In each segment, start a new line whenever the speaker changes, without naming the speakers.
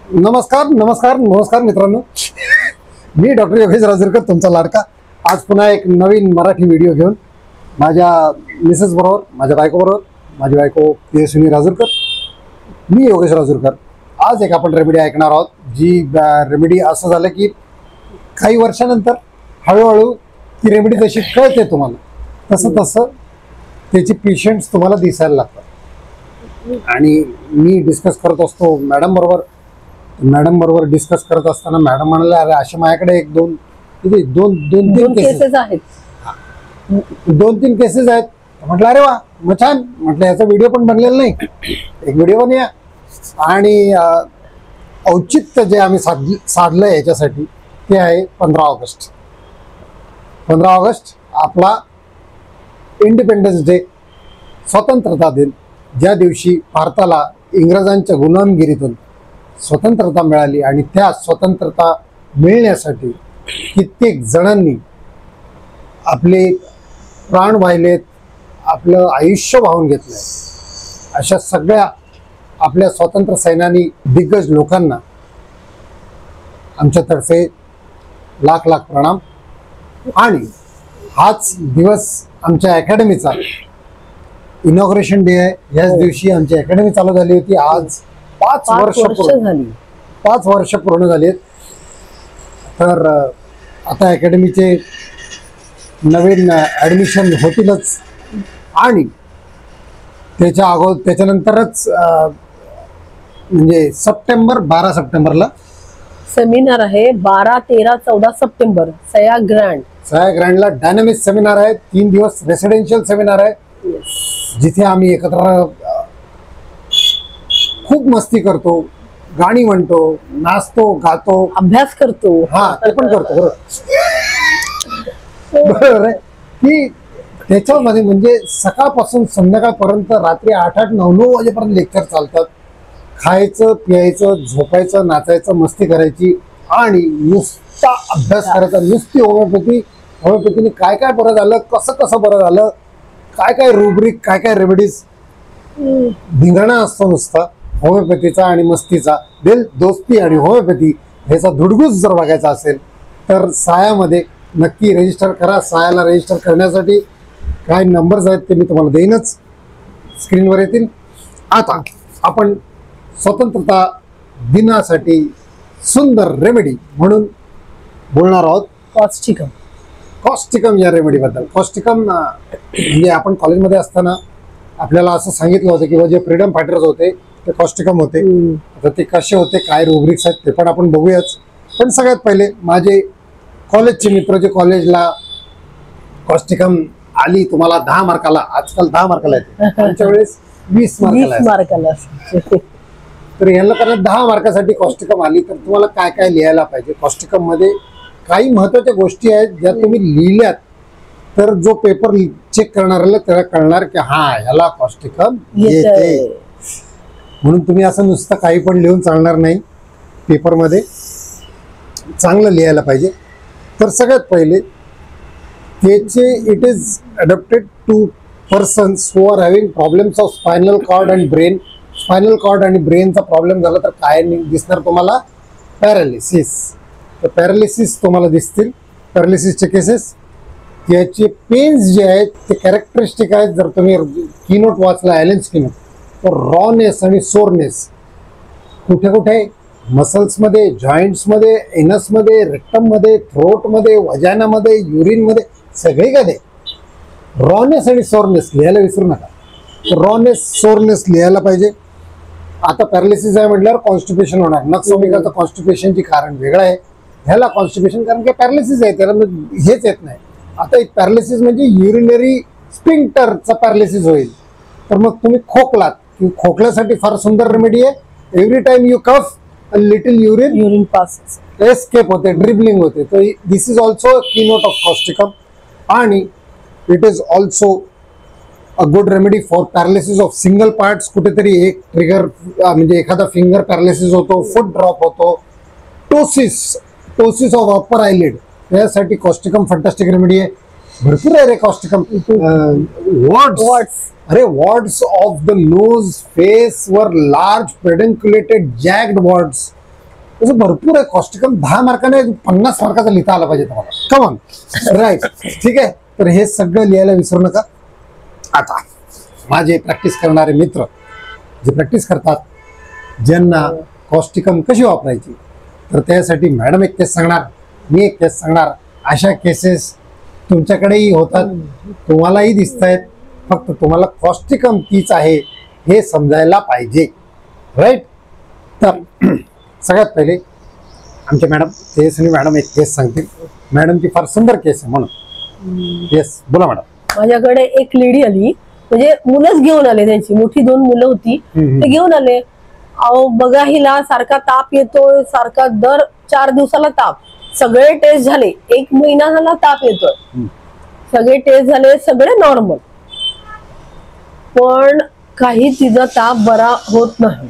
नमस्कार नमस्कार नमस्कार मित्रांनो, मी डॉक्टर योगेश राजूरकर, तुमचा लाडका. आज पुन्हा एक नवीन मराठी व्हिडिओ घेऊन माझ्या मिसेस बरोबर, माझ्या बायको बरोबर, माझी बायको तेजस्विनी राजूरकर, मी योगेश राजूरकर. आज एक आपण रेमेडी ऐकणार आहोत. जी रेमेडी असं झालं की काही वर्षानंतर हळूहळू ती रेमेडी जशी कळते तुम्हाला तसं तसं त्याची पेशंट्स तुम्हाला दिसायला लागतात. आणि मी डिस्कस करत असतो मॅडम बरोबर डिस्कस करत असताना मॅडम म्हणाले, अरे अशा माझ्याकडे एक दोन तीन केसेस आहेत. 2-3 केसेस आहेत. म्हटलं अरे वा, मग छान. म्हटलं याचा व्हिडिओ पण बनलेला नाही, एक व्हिडिओ बनवूया. आणि औचित्य जे आम्ही साधलं याच्यासाठी ते आहे 15 ऑगस्ट. 15 ऑगस्ट आपला इंडिपेंडन्स डे, स्वतंत्रता दिन, ज्या दिवशी भारताला इंग्रजांच्या गुलामगिरीतून स्वतंत्रता मिळाली. आणि त्या स्वतंत्रता मिळण्यासाठी कित्येक जणांनी आपले प्राण वाहिलेत, आपलं आयुष्य वाहून घेतलंय. अशा सगळ्या आपल्या स्वातंत्र्य सैनानी दिग्गज लोकांना आमच्यातर्फे लाख लाख प्रणाम. आणि हाच दिवस आमच्या अकॅडमीचा इनॉग्रेशन डे आहे. याच दिवशी आमची अकॅडमी चालू झाली होती. आज 5 वर्ष पूर्ण झाली. तर आता अकॅडमीचे नवीन ॲडमिशन होतीलच. आणि त्याच्यानंतरच म्हणजे 12 सप्टेंबरला
सेमिनार आहे. 12, 13, 14 सप्टेंबर सया ग्रँडला
डायनामिक सेमिनार आहे. 3 दिवस रेसिडेन्शियल सेमिनार आहे, जिथे आम्ही एकत्र खूप मस्ती करतो, गाणी म्हणतो, नाचतो, गातो,
अभ्यास करतो.
हा, ते पण करतो. बरोबर आहे की त्याच्यामध्ये म्हणजे सकाळपासून संध्याकाळपर्यंत रात्री 8-9 वाजेपर्यंत लेक्चर चालतात. खायचं, प्यायचं, झोपायचं, नाचायचं, मस्ती करायची आणि नुसता अभ्यास करायचा. नुसती होमिओपॅथीने काय काय बरं झालं, कसं बरं झालं, काय रुब्रिक, काय रेमेडीज, धिंगाणा असतो नुसता होमिओपॅथीचा आणि मस्तीचा. दिल दोस्ती आणि होमिओपॅथी ह्याचा धुडगूस जर बघायचा असेल तर सायामध्ये नक्की रजिस्टर करा. सायाला रजिस्टर करण्यासाठी काय नंबर्स आहेत ते मी तुम्हाला देईनच, स्क्रीनवर येतील. आता आपण स्वतंत्रता दिनासाठी सुंदर रेमेडी म्हणून बोलणार आहोत कॉस्टिकम या रेमेडीबद्दल. कॉस्टिकम म्हणजे आपण कॉलेजमध्ये असताना आपल्याला असं सांगितलं होतं की जे फ्रीडम फायटर्स होते ते कॉस्टिकम होते. आता ते कसे होते, काय रुब्रिक्स आहेत ते पण आपण बघूयाच. पण सगळ्यात पहिले माझे कॉलेजचे मित्र जे कॉलेजला कॉस्टिकम आली तुम्हाला 10 मार्काला, आजकाल 10 मार्काला येते, आमच्या वेळेस 20 मार्काला. तर यांना त्यांना 10 मार्कासाठी कॉस्टिकम आली तर तुम्हाला काय काय लिहायला पाहिजे. कॉस्टिकम मध्ये काही महत्वाच्या गोष्टी आहेत ज्या तुम्ही लिहिल्यात तर जो पेपर चेक करणाऱ्याला त्याला कळणार की हा ह्याला कॉस्टिकम येते. म्हणून तुम्ही असं नुसतं काही पण लिहून चालणार नाही. पेपरमध्ये चांगलं लिहायला पाहिजे. तर सगळ्यात पहिले त्याचे it is adopted to persons who are having problems of spinal cord and brain. Spinal cord आणि ब्रेनचा प्रॉब्लेम झाला तर काय दिसणार तुम्हाला, पॅरालिसिस. तर पॅरालिसिस तुम्हाला दिसतील, पॅरालिसिसचे केसेस. याचे पेन्स जे आहेत ते कॅरेक्टरिस्टिक आहेत. जर तुम्ही कीनोट वाचला, ॲलेन्स कीनोट, तर रॉनेस आणि सोरनेस कुठे कुठे, मसल्समध्ये, जॉईंट्समध्ये, एनसमध्ये, रेक्टममध्ये, थ्रोटमध्ये, वजानामध्ये, युरिनमध्ये, सगळीकडे रॉनेस आणि सोरनेस लिहायला विसरू नका. रॉनेस, सोरनेस लिहायला पाहिजे. आता पॅरालिसिस आहे म्हटल्यावर कॉन्स्टिपेशन होणार. नक्सोमिकाचं कॉन्स्टिपेशनची कारण वेगळं आहे, ह्याला कॉन्स्टिपेशन कारण की पॅरालिसिस आहे, त्याला हेच येत नाही. आता एक पॅरालिसिस म्हणजे युरिनरी स्पिंक्टरचा पॅरालिसिस होईल. तर मग तुम्ही खोकलात, खोकल्यासाठी फार सुंदर रेमेडी आहे. Every time you cough a little urine passes, escape होते, ड्रिबलिंग होते. तर this is also keynote of causticum. आणि it is also a good remedy for paralysis of single parts. कुठेतरी एक ट्रिगर म्हणजे एखादा फिंगर पॅरालिसिस होतो, फुट ड्रॉप होतो, टोसिस ऑफ अप्पर आयलिड, यासाठी कॉस्टिकम फंटास्टिक रेमेडी आहे. भरपूर आहे रे causticum. wards of the nose face were large pedunculated jagged wards तसं भरपूर आहे. कॉस्टिकम 10 मार्काने 50 मार्काचा लिहिता आला पाहिजे तुम्हाला. कमॉन, राईट, ठीक आहे. तर हे सगळं लिहायला विसरू नका. आता माझे प्रॅक्टिस करणारे मित्र जे प्रॅक्टिस करतात, ज्यांना कॉस्टिकम कशी वापरायची, तर त्यासाठी मॅडम एक केस सांगणार, मी एक केस सांगणार. अशा केसेस तुमच्याकडेही होतात, तुम्हालाही दिसत आहेत. फक्त तुम्हाला कॉस्टिकम तीच आहे हे समजायला पाहिजे, राईट. तर सगळ्यात पहिले आमच्या मॅडम तेजस्विनी मॅडम एक केस सांगतील. मॅडमची फार सुंदर केस आहे म्हणून. येस, बोला मॅडम.
माझ्याकडे एक लेडी आली, म्हणजे मुलंच घेऊन आले, त्यांची मोठी 2 मुलं होती, ते घेऊन आले. अहो बघा, हिला सारखा ताप येतोय, सारखा दर 4 दिवसाला ताप. सगळे टेस्ट झाले, 1 महिना झाला ताप येतोय, सगळे टेस्ट झाले, सगळे नॉर्मल, पण काही तिचा ताप बरा होत नाही.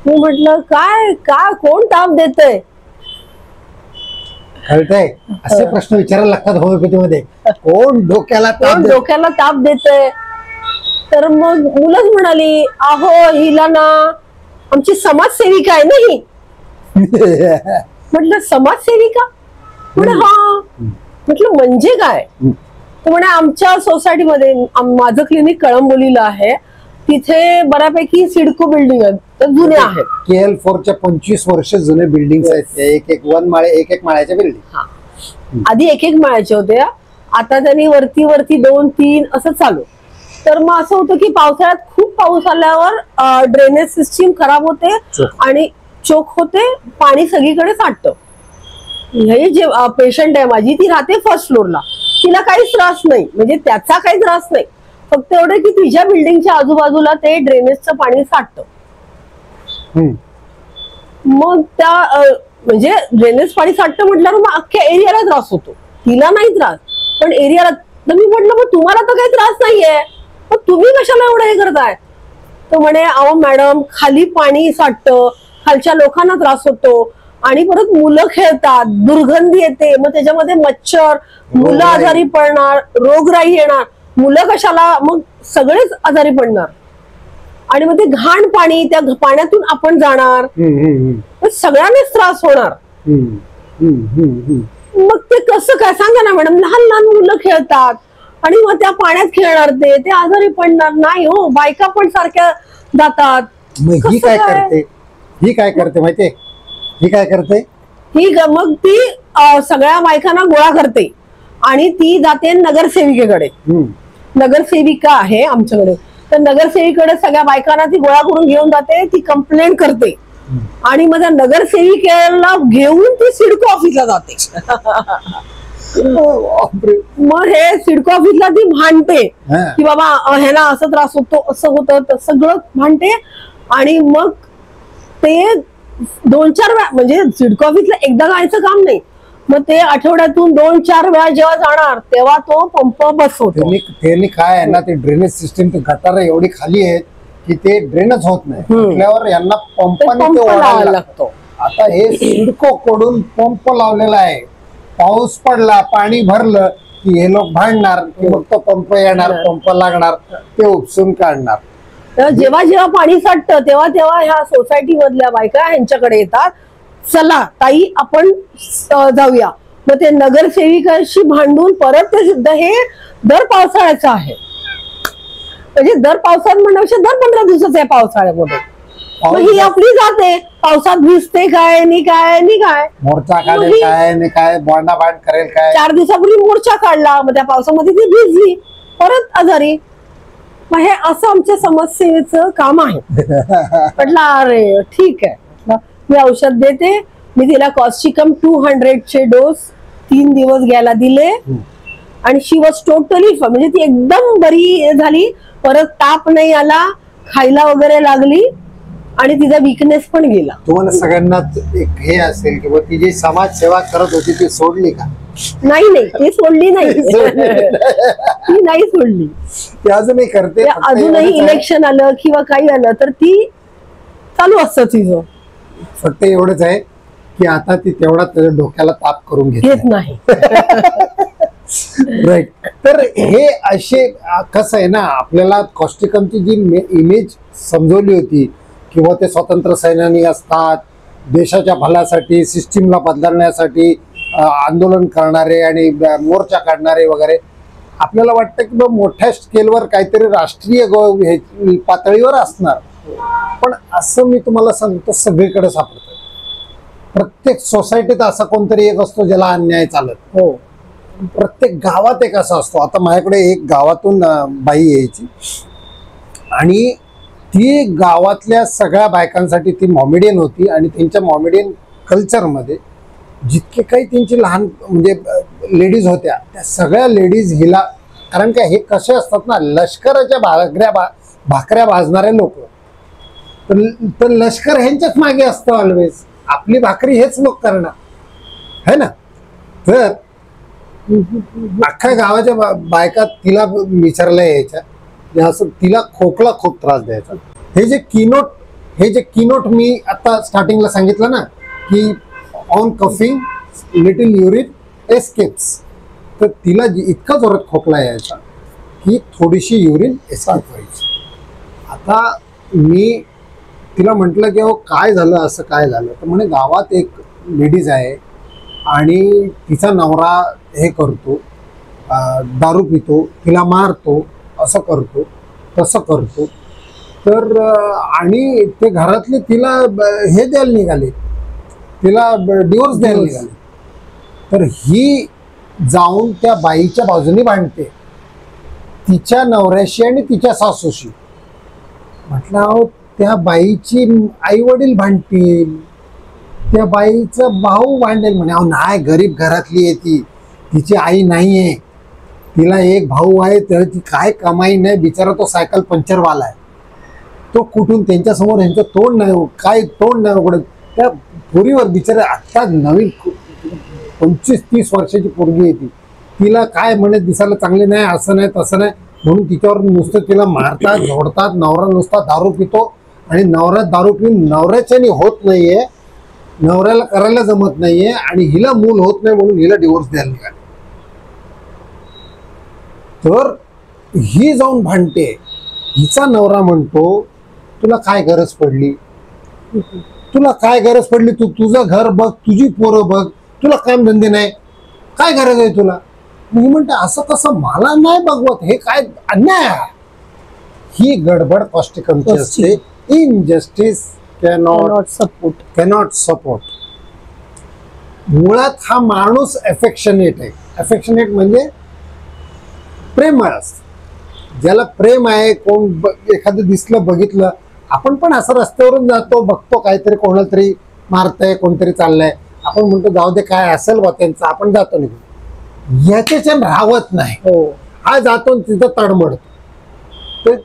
मी म्हटलं काय काय कोण ताप देतय?
कळतंय, असे प्रश्न विचारायला लागतात होमिओपॅथीमध्ये. कोण डोक्याला
ताप देतय? तर मग मुलंच म्हणाली, अहो हिला ना आमची समाजसेविका आहे ना ही. म्हटलं समाजसेविका? म्हणे हा. म्हटलं म्हणजे काय? तर म्हणे आमच्या सोसायटीमध्ये, माझं क्लिनिक कळंबोलीला आहे, तिथे बऱ्यापैकी सिडको बिल्डिंग आहेत, तर जुने आहेत.
KL4च्या 25 वर्ष जुने बिल्डिंग आहेत. एक माळ्याच्या बिल्डिंग.
आधी एक माळ्याचे होते, आता त्यांनी वरती 2-3 असं चालू. तर मग असं होतं की पावसाळ्यात खूप पाऊस आल्यावर ड्रेनेज सिस्टीम खराब होते आणि चोक होते, पाणी सगळीकडे साठतं. हे जे पेशंट आहे माझी, ती राहते 1st फ्लोअरला. तिला काहीच त्रास नाही, म्हणजे त्याचा काही त्रास नाही, फक्त एवढं की तिच्या बिल्डिंगच्या आजूबाजूला ते ड्रेनेजचं पाणी साठतं. मग त्या म्हणजे ड्रेनेज पाणी साठतं म्हटल्यावर मग अख्ख्या एरियाला त्रास होतो. तिला नाही त्रास, पण एरियाला. तर मी म्हटलं मग तुम्हाला तर काही त्रास नाहीये, मग तुम्ही कशाला एवढं हे करताय? तर म्हणे अहो मॅडम, खाली पाणी साठतं, खालच्या लोकांना त्रास होतो, आणि परत मुलं खेळतात, दुर्गंधी येते, मग त्याच्यामध्ये मच्छर, मुलं आजारी पडणार, रोगराई येणार. मुलं कशाला, मग सगळेच आजारी पडणार, आणि मग ते घाण पाणी, त्या पाण्यातून आपण जाणार, सगळ्यांनाच त्रास होणार. मग ते कसं काय सांगा ना मॅडम? लहान लहान मुलं खेळतात आणि मग त्या पाण्यात खेळणार, ते आजारी पडणार नाही हो. बायका पण सारख्या जातात.
ही काय करते माहितीये?
मग ती सगळ्या बायकांना गोळा करते आणि ती जाते नगरसेविकेकडे. नगरसेविका आहे आमच्याकडे, तर नगरसेविकेकडे सगळ्या बायकांना ती गोळा करून घेऊन जाते. ती कंप्लेंट करते आणि मग त्या नगरसेविकेला घेऊन ती सिडको ऑफिसला जाते. मग हे सिडको ऑफिसला ती भांडते की बाबा ह्याला असं त्रास होतो, असं होतं, सगळं भांडते. आणि मग ते 2-4 वेळा, म्हणजे सिडको ऑफिसला एकदा जायचं काम नाही, मग ते आठवड्यातून 2-4 वेळा जेव्हा जाणार तेव्हा तो पंप बसवतो.
त्यांनी काय आहे ना, ते ड्रेनेज सिस्टीम, ते गटार एवढी खाली आहेत की ते ड्रेनच होत नाही, म्हटल्यावर यांना पंपाने ओढायला लागतो. आता हे सिडको कडून पंप लावलेला आहे. पाऊस पडला, पाणी भरलं की हे लोक भांडणार, की मग तो पंप येणार, पंप लागणार, ते उपसून काढणार.
तर जेव्हा जेव्हा पाणी साठतं तेव्हा तेव्हा ह्या सोसायटी मधल्या बायका ह्यांच्याकडे येतात, चला ताई आपण जाऊया. मग ते नगरसेविकाशी भांडून परत ते सुद्धा, हे दर पावसाळ्याचं आहे, म्हणजे दर पावसाळ्यात म्हणण्यापेक्षा दर 15 दिवसाचं आहे पावसाळ्यामध्ये. ही आपली जाते, पावसात भिजते काय नि काय
मोर्चा काढेल काय नि काय, भांड करेल काय.
4 दिवसापूर्वी मोर्चा काढला, मग त्या पावसामध्ये ती भिजली, परत आजारी. मग हे असं आमच्या समाजसेवेचं काम आहे. म्हटलं अरे ठीक आहे, मी औषध देते. मी तिला कॉस्टिकम 200चे डोस 3 दिवस घ्यायला दिले आणि शी वॉज टोटली, म्हणजे ती एकदम बरी झाली. परत ताप नाही आला, खायला वगैरे लागली आणि तिचा वीकनेस पण गेला.
तुम्हाला सगळ्यांनाच एक हे असेल की ती जी समाजसेवा करत होती ती सोडली का?
नाही, ती सोडली नाही. ती नाही सोडली,
ती अजूनही करते.
अजूनही इलेक्शन आलं किंवा काही आलं तर ती चालू असतं तिचं.
फक्त एवढंच आहे की आता ती तेवढा त्याच्या डोक्याला ताप करून घेत नाही. राईट. तर हे असे कसं आहे ना, आपल्याला कॉस्टिकमची जी इमेज समजवली होती किंवा ते स्वातंत्र्य सैनानी असतात देशाच्या भल्यासाठी, सिस्टीमला बदलण्यासाठी आंदोलन करणारे आणि मोर्चा काढणारे वगैरे, आपल्याला वाटतं की बा मोठ्या स्केलवर काहीतरी राष्ट्रीय पातळीवर असणार, पण असं मी तुम्हाला सांगतो सगळीकडे सापडतं. प्रत्येक सोसायटीत असा कोणतरी एक असतो ज्याला अन्याय चालत.
हो.
प्रत्येक गावात एक असा असतो. आता माझ्याकडे एक गावातून बाई यायची आणि ती गावातल्या सगळ्या बायकांसाठी ती मॉमेडियन होती आणि त्यांच्या मॉमेडियन कल्चरमध्ये जितके काही त्यांची लहान म्हणजे लेडीज होत्या त्या सगळ्या लेडीज हिला, कारण का हे कसे असतात ना, लष्कराच्या भाकऱ्या भाजणारे लोक, तर लष्कर ह्यांच्याच मागे असतं ऑलवेज. आपली भाकरी हेच लोक करणार है ना. तर अख्ख्या गावाच्या बायका तिला विचारल्या यायच्या, असं तिला खोकला खूप त्रास द्यायचा. हे जे कीनोट मी आता स्टार्टिंगला सांगितलं ना की on coughing little urine escapes, तर तिला इतका जोरात खोकला यायचा की थोडीशी युरिन एस्केप व्हायची. आता मी तिला म्हटलं की अहो काय झालं, असं काय झालं, तर म्हणे गावात एक लेडीज आहे आणि तिचा नवरा हे करतो, दारू पितो, तिला मारतो, असं करतो तसं करतो, तर आणि ते घरातले तिला हे द्यायला निघाले, तिला डिवोर्स द्यायला निघाले. तर ही जाऊन त्या बाईच्या बाजूने भांडते, तिच्या नवऱ्याशी आणि तिच्या सासूशी. म्हटलं अहो त्या बाईची आई वडील भांडतील, त्या बाईचा भाऊ भांडेल. म्हणे अहो नाही, गरीब घरातली आहे ती, तिची आई नाहीये, तिला एक भाऊ आहे, तर ती काय कमाई नाही, बिचारा तो सायकल पंक्चरवाला आहे, तो कुठून त्यांच्यासमोर ह्यांचं तोंड नाही, काय तोंड नाही उघडत. त्या पोरीवर बिचारा आत्ता नवीन 25-30 वर्षाची पोरगी आहे ती, तिला काय म्हणे दिसायला चांगली नाही, असं नाही तसं नाही म्हणून तिच्यावर नुसतं तिला मारतात, झोडतात. नवरा नुसता दारू पितो आणि नवरा दारू पिऊन नवऱ्याच्याने होत नाहीये, नवऱ्याला करायला जमत नाहीये आणि हिला मूल होत नाही म्हणून हिला डिवोर्स द्यायला निघाले. तर ही जाऊन भांडते. हिचा नवरा म्हणतो तुला काय गरज पडली, तुला काय गरज पडली, तू तुझं घर बघ, तुझी पोरं बघ, तुला काम धंदे नाही, काय गरज आहे तुला. मी म्हणते असं कसं, मला नाही बघवत, हे काय अन्याय आहे. ही गडबड कॉस्टिकमची असते. Injustice cannot support. मुळात हा माणूस अफेक्शनेट आहे. अफेक्शनेट म्हणजे प्रेमळ असतं. ज्याला प्रेम आहे, कोण एखादं दिसलं बघितलं, आपण पण असं रस्त्यावरून जातो, बघतो काहीतरी कोणाला तरी मारतंय, कोणतरी चाललंय, आपण म्हणतो जाऊ दे काय असेल बा त्यांचं, आपण जातो निघून. याच्याच्या राहत नाही. हा जातो तिथं तडमडतो. तर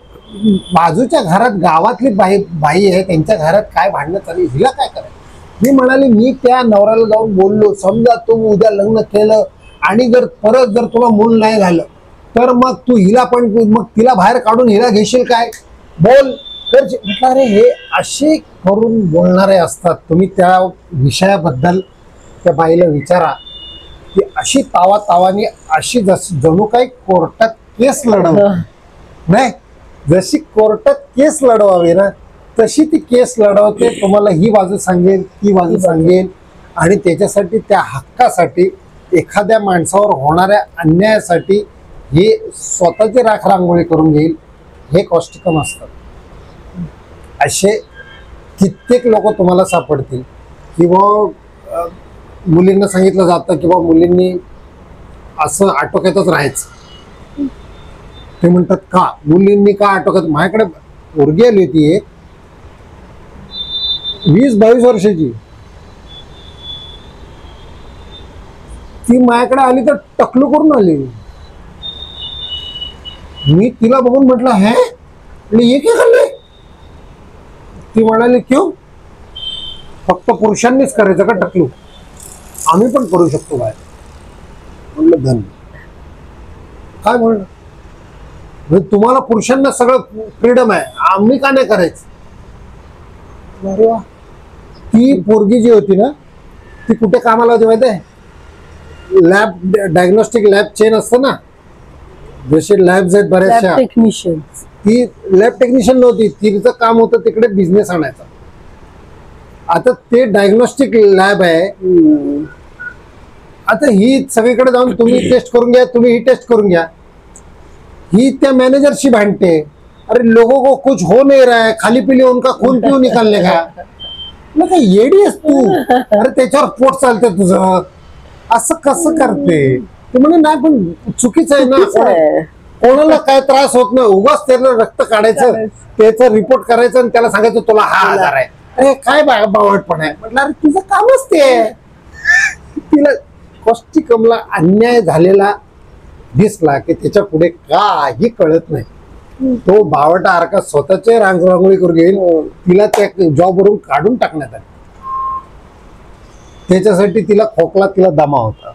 बाजूच्या घरात गावातली बाई आहे, त्यांच्या घरात काय भांडणं चालली, हिला काय करायचं. मी म्हणाले मी त्या नवऱ्याला जाऊन बोललो, समजा तू उद्या लग्न केलं आणि परत जर तुला मूल नाही झालं तर मग तू हिला पण, मग तिला बाहेर काढून हिला घेशील काय, बोल. तर म्हटलं अरे हे असे करून बोलणारे असतात. तुम्ही त्या विषयाबद्दल त्या बाईला विचारा की अशी तावातावानी, अशी जणू काही कोर्टात केस लढवली नाही, जशी कोर्टात केस लढवावी ना तशी ती केस लढवते. तुम्हाला ही बाजू सांगेल, ती बाजू सांगेल आणि त्याच्यासाठी, त्या हक्कासाठी, एखाद्या माणसावर होणाऱ्या अन्यायासाठी हे स्वतःची राख रांगोळी करून घेईल. हे कॉस्टिकम असतात. असे कित्येक लोक तुम्हाला सापडतील. किंवा मुलींना सांगितलं जातं किंवा मुलींनी असं आटोक्यातच राहायचं. ते म्हणतात का मुलींनी का आटोक्यात. माझ्याकडे पोरगी आली होती एक 20-22 वर्षाची, ती माझ्याकडे आली तर टकलू करून आली. मी तिला बघून म्हटलं हे ये काय करले. ती म्हणाली क्यों, फक्त पुरुषांनीच करायचं का टकलू, आम्ही पण करू शकतो बाहेर. म्हणलं धन काय म्हणलं, तुम्हाला पुरुषांना सगळं फ्रीडम आहे, आम्ही का नाही करायचं. अरे वा. ती पोरगी जी होती ना ती कुठे कामाला होती माहिती आहे, लॅब डायग्नोस्टिक लॅब चेन असतं ना, जसे लॅब्स आहेत बऱ्याचशा, ती लॅब टेक्निशियन नव्हती. तिचं काम होतं तिकडे बिझनेस आणायचा. आता ते डायग्नोस्टिक लॅब आहे. आता ही सगळीकडे जाऊन तुम्ही टेस्ट करून घ्या, तुम्ही ही टेस्ट करून घ्या, ही त्या मॅनेजरशी भांडते. अरे लोगों को कुछ हो नहीं रहा है, खाली पीली उनका खून क्यों निकालने का. मग काय येडी आहेस तू. अरे त्याच्यावर पोट चालतंय तुझं, असं कसं करते. ते म्हणे नाही पण चुकीचं आहे ना, कोणाला काय त्रास होत नाही, उगाच त्याला रक्त काढायचं, त्याचा रिपोर्ट करायचं आणि त्याला सांगायचं तुला हा आजार आहे. अरे काय बावटपण आहे. म्हटलं अरे तुझं कामच ते आहे. तिला कॉस्टिकमला अन्याय झालेला दिसला की त्याच्या पुढे काही कळत नाही. तो बावटा आरका स्वतःचे रांगोळी करून घेईल, तिला त्या जॉबवरून काढून टाकण्यात आले. त्याच्यासाठी तिला खोकला, तिला दमा होता.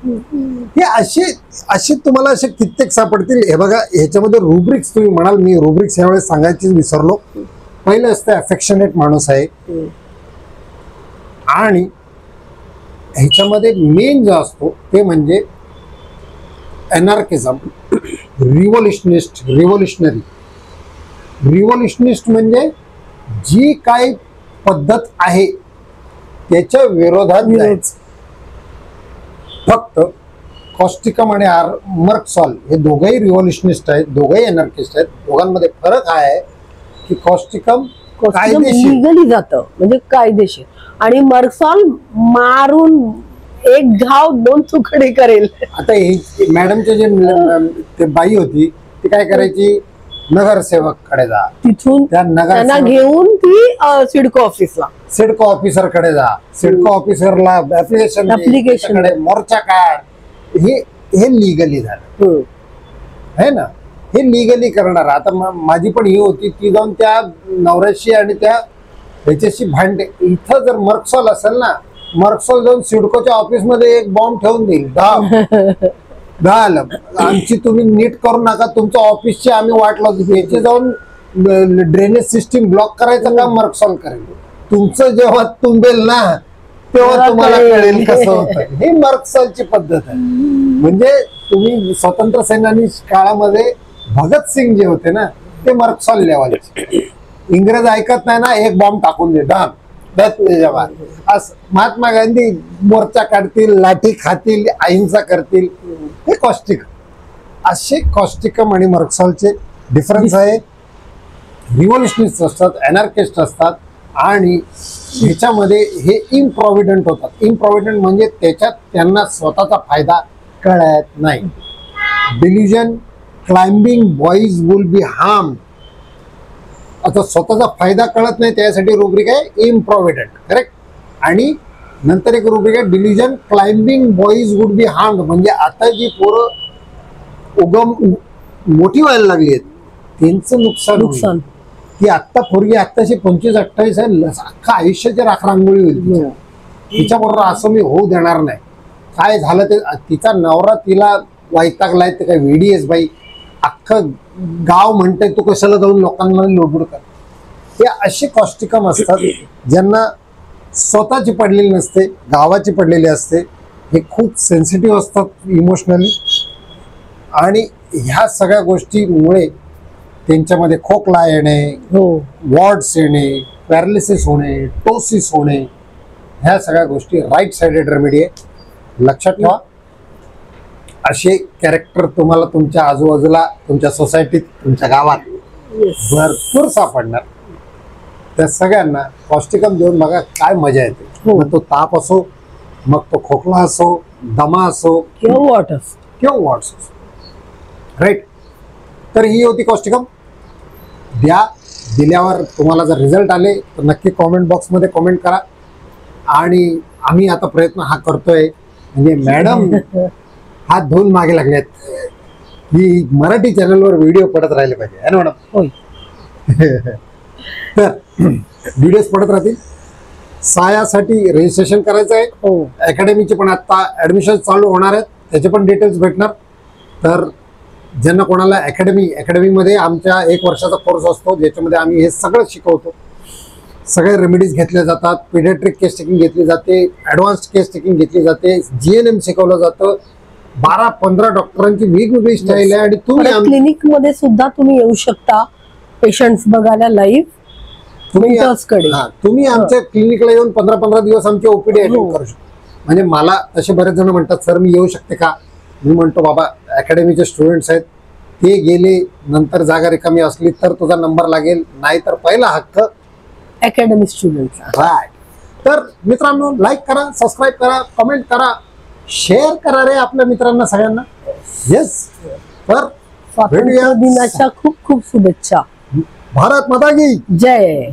हे असे तुम्हाला असे कित्येक सापडतील. हे बघा ह्याच्यामध्ये रुब्रिक्स तुम्ही म्हणाल, मी रुब्रिक्स यावेळेस सांगायचीच विसरलो. पहिलं असतं अफेक्शनेट माणूस आहे, आणि ह्याच्यामध्ये मेन जो असतो ते म्हणजे अनार्किझम, रिव्होल्युशनिस्ट म्हणजे जी काही पद्धत आहे त्याच्या विरोधात जायचं. फक्त कॉस्टिकम आणि मर्कसॉल हे दोघंही रिव्होल्युशनिस्ट आहेत, दोघंही अनार्किस्ट आहेत. दोघांमध्ये फरक हा आहे की कॉस्टिकम
लिगली जातं म्हणजे कायदेशीर, आणि मर्कसॉल मारून एक घाव दोन तुकडे करेल.
आता ही मॅडमचे जे ते बाई होती ती काय करायची, नगरसेवक कडे जा,
तिथून त्यांना घेऊन ती सिडको ऑफिसला,
सिडको ऑफिसर कडे जा, सिडको ऑफिसरला ऍप्लिकेशन मोर्चा काढ. हे लिगली झालं है ना, हे लिगली करणार. आता माझी पण ही होती, ती जाऊन त्या नवऱ्याशी आणि त्या ह्याच्याशी भांडे. इथं जर मर्कसॉल असेल ना, मर्कसॉल जाऊन सिडकोच्या ऑफिस मध्ये एक बॉम्ब ठेवून देईल, झालं आमची तुम्ही नीट करू नका, तुमच्या ऑफिसची आम्ही वाट लावतो. याचे जाऊन ड्रेनेज सिस्टीम ब्लॉक करायचं काम मर्कसॉल करेल. तुमचं जेव्हा तुंबेल ना तेव्हा तुम्हाला कळेल कसं होतं. ही मर्कसॉलची पद्धत आहे. म्हणजे तुम्ही स्वतंत्र सेनानी काळामध्ये भगतसिंग जे होते ना ते मर्कसॉल लेवलचे. इंग्रज ऐकत नाही ना, एक बॉम्ब टाकून दे, महात्मा गांधी मोर्चा काढतील, लाठी खातील, अहिंसा करतील. हे कॉस्टिकम. असे कॉस्टिकम आणि मर्कसॉलचे डिफरन्स आहे. रिव्होल्युशनिस्ट असतात, अनार्किस्ट असतात, आणि ह्याच्यामध्ये हे इम्प्रॉव्हिडंट होतात. इम्प्रॉव्हिडंट म्हणजे त्याच्यात त्यांना स्वतःचा फायदा कळत नाही. Delusion, climbing boys will be harm. आता स्वतःचा फायदा कळत नाही त्यासाठी रुब्रिक आहे इम्प्रॉव्हिडंट, करेक्ट. आणि नंतर एक रुब्रिक आहे delusion, climbing boys would be harmed. म्हणजे आता जी पोरं मोठी व्हायला लागली आहेत त्यांचं नुकसान. की आत्ता पोरगी आत्ताशी 25-28 आहे, अख्खा आयुष्याची राखरांगोळी होईल तिच्याबरोबर. असं मी होऊ देणार नाही. काय झालं ते, तिचा नवरा तिला वैतागलाय, ते काय वेडीएस बाई, अख्खं गाव म्हणतंय तू कशाला जाऊन लोकांना लोडबोड कर. हे असे कॉस्टिकम असतात ज्यांना स्वतःची पडलेली नसते, गावाची पडलेली असते. हे खूप सेन्सिटिव्ह असतात इमोशनली, आणि ह्या सगळ्या गोष्टीमुळे त्यांच्यामध्ये खोकला येणे, वॉर्ड्स येणे, पॅरालिसिस होणे, टोसिस होणे, ह्या सगळ्या गोष्टी राईट साइडेड रेमेडी आहे. लक्षात ठेवा. असे कॅरेक्टर तुम्हाला तुमच्या आजूबाजूला, तुमच्या सोसायटीत, तुमच्या गावात भरपूर सापडणार. त्या सगळ्यांना कॉस्टिकम देऊन बघा काय मजा येते. मग तो ताप असो, मग तो खोकला असो, दमा असो,
किंवा वॉट्स
असो, राईट. तर ही होती कॉस्टिकम. दिल्यावर तुम्हाला जर रिझल्ट आले तर नक्की कॉमेंट बॉक्समध्ये कॉमेंट करा. आणि आम्ही आता प्रयत्न हा करतोय म्हणजे मॅडम हात धुवून मागे लागलेत ही मराठी चॅनलवर व्हिडिओ पडत राहिले पाहिजे है ना मॅडम. तर व्हिडिओज पडत राहतील. सायासाठी रजिस्ट्रेशन करायचं आहे. अकॅडमीचे पण आता ऍडमिशन चालू होणार आहेत, त्याचे पण डिटेल्स भेटणार. तर ज्यांना कोणाला अकॅडमीमध्ये आमच्या 1 वर्षाचा कोर्स असतो ज्याच्यामध्ये आम्ही हे सगळं शिकवतो. सगळे रेमेडीज घेतल्या जातात, पिडियाट्रिक केस टेकिंग घेतली जाते, ॲडव्हान्स्ड केस टेकिंग घेतली जाते, GNM शिकवलं जातं. 12-15 डॉक्टरांची वेगवेगळी स्टाईल आहे. आणि तुम्ही
क्लिनिक मध्ये सुद्धा तुम्ही येऊ शकता पेशंट्स बघायला लाईव्ह. Mentors कडे.
तुम्ही आमच्या क्लिनिकला येऊन 15-15 दिवस आमची ओपीडी अटेंड करू शकता. म्हणजे मला तसे बरेच जण म्हणतात सर मी येऊ शकते का, मी म्हणतो बाबा अकॅडमीचे स्टुडंट्स आहेत, ते गेले नंतर जागा रिकामी असली तर तुझा नंबर लागेल, नाही तर पहिला हक्क
अकॅडमी स्टुडंट.
राईट. तर मित्रांनो लाईक करा, सबस्क्राईब करा, कमेंट करा, शेअर करा रे आपल्या मित्रांना सगळ्यांना. येस. तर
स्वातंत्र्य दिनाच्या खूप खूप शुभेच्छा.
भारत माता की
जय.